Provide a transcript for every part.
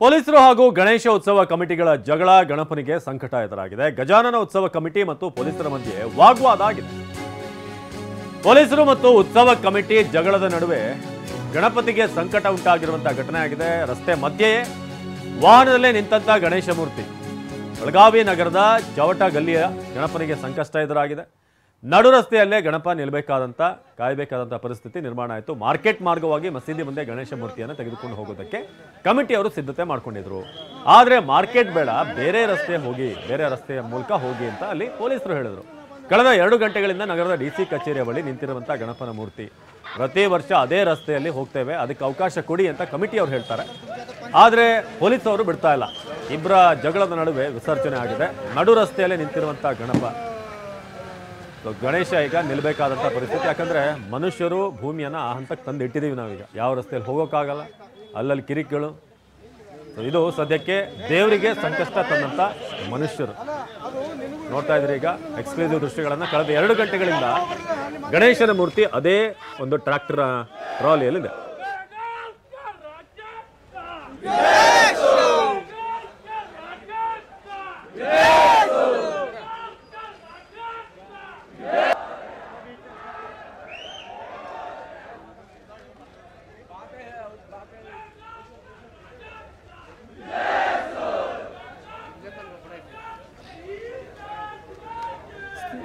ಪೊಲೀಸರು ಹಾಗೂ ಗಣೇಶ ಉತ್ಸವ ಕಮಿಟಿಗಳ ಜಗಳ ಗಣಪನಿಗೆ ಸಂಕಟ ಎದುರಾಗಿದೆ. ಗಜಾನನ ಉತ್ಸವ ಕಮಿಟಿ ಮತ್ತು ಪೊಲೀಸರ ಮಧ್ಯೆ ವಾಗ್ವಾದ ಆಗಿದೆ. ಪೊಲೀಸರು ಮತ್ತು ಉತ್ಸವ ಕಮಿಟಿ ಜಗಳದ ನಡುವೆ ಗಣಪತಿಗೆ ಸಂಕಟ ಉಂಟಾಗಿರುವಂತಹ ಘಟನೆ ಆಗಿದೆ. ರಸ್ತೆ ಮಧ್ಯೆಯೇ ವಾಹನದಲ್ಲೇ ನಿಂತಂತ ಗಣೇಶ ಮೂರ್ತಿ ಬೆಳಗಾವಿ ನಗರದ ಜವಟ ಗಲ್ಲಿಯ ಗಣಪನಿಗೆ ಸಂಕಷ್ಟ ಎದುರಾಗಿದೆ. ನಡು ರಸ್ತೆಯಲ್ಲೇ ಗಣಪ ಕಾಯಬೇಕಾದಂಥ ಪರಿಸ್ಥಿತಿ ನಿರ್ಮಾಣ ಆಯಿತು. ಮಾರ್ಕೆಟ್ ಮಾರ್ಗವಾಗಿ ಮಸೀದಿ ಮುಂದೆ ಗಣೇಶ ಮೂರ್ತಿಯನ್ನು ತೆಗೆದುಕೊಂಡು ಹೋಗೋದಕ್ಕೆ ಕಮಿಟಿಯವರು ಸಿದ್ಧತೆ ಮಾಡ್ಕೊಂಡಿದ್ರು. ಆದರೆ ಮಾರ್ಕೆಟ್ ಬೇಡ, ಬೇರೆ ರಸ್ತೆಯ ಮೂಲಕ ಹೋಗಿ ಅಂತ ಅಲ್ಲಿ ಪೊಲೀಸರು ಹೇಳಿದ್ರು. ಕಳೆದ 2 ಗಂಟೆಗಳಿಂದ ನಗರದ ಡಿಸಿ ಕಚೇರಿಯ ಬಳಿ ನಿಂತಿರುವಂಥ ಗಣಪನ ಮೂರ್ತಿ ಪ್ರತಿ ವರ್ಷ ಅದೇ ರಸ್ತೆಯಲ್ಲಿ ಹೋಗ್ತೇವೆ, ಅದಕ್ಕೆ ಅವಕಾಶ ಕೊಡಿ ಅಂತ ಕಮಿಟಿಯವರು ಹೇಳ್ತಾರೆ. ಆದರೆ ಪೊಲೀಸವರು ಬಿಡ್ತಾ ಇಲ್ಲ. ಇಬ್ಬರ ಜಗಳದ ನಡುವೆ ವಿಸರ್ಜನೆ ಆಗಿದೆ. ನಡು ರಸ್ತೆಯಲ್ಲೇ ನಿಂತಿರುವಂಥ ಗಣೇಶ ಈಗ ನಿಲ್ಲಬೇಕಾದಂಥ ಪರಿಸ್ಥಿತಿ. ಯಾಕಂದರೆ ಮನುಷ್ಯರು ಭೂಮಿಯನ್ನು ಆ ಹಂತಕ್ಕೆ ತಂದು ಇಟ್ಟಿದ್ದೀವಿ ನಾವೀಗ. ಯಾವ ರಸ್ತೆಯಲ್ಲಿ ಹೋಗೋಕ್ಕಾಗಲ್ಲ, ಅಲ್ಲಲ್ಲಿ ಕಿರಿಕಿಗಳು. ಇದು ಸದ್ಯಕ್ಕೆ ದೇವರಿಗೆ ಸಂಕಷ್ಟ ತಂದಂಥ ಮನುಷ್ಯರು. ನೋಡ್ತಾ ಇದ್ರಿ ಈಗ ಎಕ್ಸ್ಕ್ಲೂಸಿವ್ ದೃಶ್ಯಗಳನ್ನು. ಕಳೆದ 2 ಗಂಟೆಗಳಿಂದ ಗಣೇಶನ ಮೂರ್ತಿ ಅದೇ ಒಂದು ಟ್ರ್ಯಾಕ್ಟರ್ ಟ್ರಾಲಿಯಲ್ಲಿದೆ.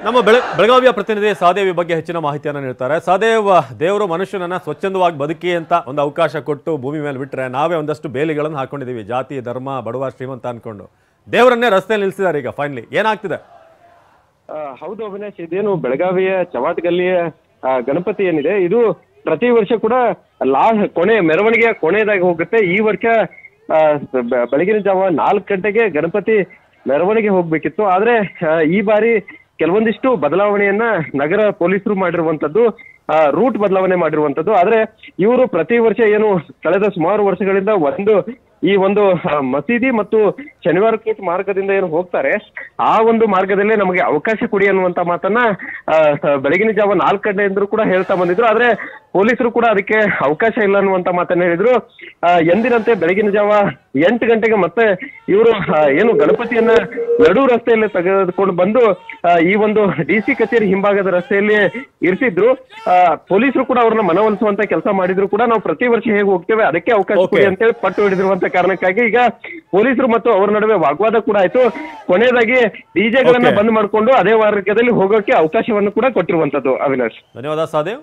ನಮ್ಮ ಬೆಳಗಾವಿಯ ಪ್ರತಿನಿಧಿ ಸಾದೇವ್ ಬಗ್ಗೆ ಹೆಚ್ಚಿನ ಮಾಹಿತಿಯನ್ನು ನೀಡ್ತಾರೆ. ಸಾದೇವ್, ದೇವರು ಮನುಷ್ಯನನ್ನ ಸ್ವಚ್ಛಂದವಾಗಿ ಬದುಕಿ ಅಂತ ಒಂದು ಅವಕಾಶ ಕೊಟ್ಟು ಭೂಮಿ ಮೇಲೆ ಬಿಟ್ಟರೆ ನಾವೇ ಒಂದಷ್ಟು ಬೇಲಿಗಳನ್ನು ಹಾಕೊಂಡಿದ್ದೀವಿ, ಜಾತಿ ಧರ್ಮ ಬಡವ ಶ್ರೀಮಂತ ಅನ್ಕೊಂಡು. ದೇವರನ್ನೇ ರಸ್ತೆಯಲ್ಲಿ ನಿಲ್ಲಿಸಿದ್ದಾರೆ. ಈಗ ಫೈನಲಿ ಏನಾಗ್ತಿದೆ? ಹೌದು ಅವಿನಾಶ್, ಇದೇನು ಬೆಳಗಾವಿಯ ಚವಾಟಗಲ್ಲಿಯ ಗಣಪತಿ ಏನಿದೆ, ಇದು ಪ್ರತಿ ವರ್ಷ ಕೂಡ ಮೆರವಣಿಗೆಯ ಕೊನೆಯದಾಗಿ ಹೋಗುತ್ತೆ. ಈ ವರ್ಷ ಬೆಳಗಿನ ಜಾವ 4 ಗಂಟೆಗೆ ಗಣಪತಿ ಮೆರವಣಿಗೆ ಹೋಗ್ಬೇಕಿತ್ತು. ಆದ್ರೆ ಈ ಬಾರಿ ಕೆಲವೊಂದಿಷ್ಟು ಬದಲಾವಣೆಯನ್ನ ನಗರ ಪೊಲೀಸರು ಮಾಡಿರುವಂತದ್ದು, ರೂಟ್ ಬದಲಾವಣೆ ಮಾಡಿರುವಂತದ್ದು. ಆದ್ರೆ ಇವರು ಪ್ರತಿ ವರ್ಷ ಏನು ಕಳೆದ ಸುಮಾರು ವರ್ಷಗಳಿಂದ ಈ ಒಂದು ಮಸೀದಿ ಮತ್ತು ಶನಿವಾರ ಕೋಟ್ ಮಾರ್ಗದಿಂದ ಏನು ಹೋಗ್ತಾರೆ, ಆ ಒಂದು ಮಾರ್ಗದಲ್ಲೇ ನಮಗೆ ಅವಕಾಶ ಕೊಡಿ ಅನ್ನುವಂತ ಮಾತನ್ನ ಬೆಳಗಿನ ಜಾವ 4 ಗಂಟೆಯಿಂದಲೂ ಕೂಡ ಹೇಳ್ತಾ ಬಂದಿದ್ರು. ಆದ್ರೆ ಪೊಲೀಸರು ಕೂಡ ಅದಕ್ಕೆ ಅವಕಾಶ ಇಲ್ಲ ಅನ್ನುವಂತ ಮಾತನ್ನ ಹೇಳಿದ್ರು. ಎಂದಿನಂತೆ ಬೆಳಗಿನ ಜಾವ 8 ಗಂಟೆಗೆ ಮತ್ತೆ ಇವರು ಏನು ಗಣಪತಿಯನ್ನ ನಡು ರಸ್ತೆಯಲ್ಲಿ ತೆಗೆದುಕೊಂಡು ಬಂದು ಈ ಒಂದು ಡಿಸಿ ಕಚೇರಿ ಹಿಂಭಾಗದ ರಸ್ತೆಯಲ್ಲಿ ಇರಿಸಿದ್ರು. ಪೊಲೀಸರು ಕೂಡ ಅವ್ರನ್ನ ಮನವೊಲಿಸುವಂತ ಕೆಲಸ ಮಾಡಿದ್ರು ಕೂಡ. ನಾವು ಪ್ರತಿ ವರ್ಷ ಹೇಗೆ ಹೋಗ್ತೇವೆ ಅದಕ್ಕೆ ಅವಕಾಶ ಕೊಡಿ ಅಂತೇಳಿ ಪಟ್ಟು ಹಿಡಿದಿರುವಂತ ಕಾರಣಕ್ಕಾಗಿ ಈಗ ಪೊಲೀಸರು ಮತ್ತು ಅವರ ನಡುವೆ ವಾಗ್ವಾದ ಕೂಡ ಆಯ್ತು. ಕೊನೆಯದಾಗಿ ಡಿಜೆಗಳನ್ನ ಬಂದ್ ಮಾಡಿಕೊಂಡು ಅದೇ ಮಾರ್ಗದಲ್ಲಿ ಹೋಗೋಕೆ ಅವಕಾಶವನ್ನು ಕೂಡ ಕೊಟ್ಟಿರುವಂತದ್ದು. ಅವಿನಾಶ್, ಧನ್ಯವಾದ ಸಾದೇವ್.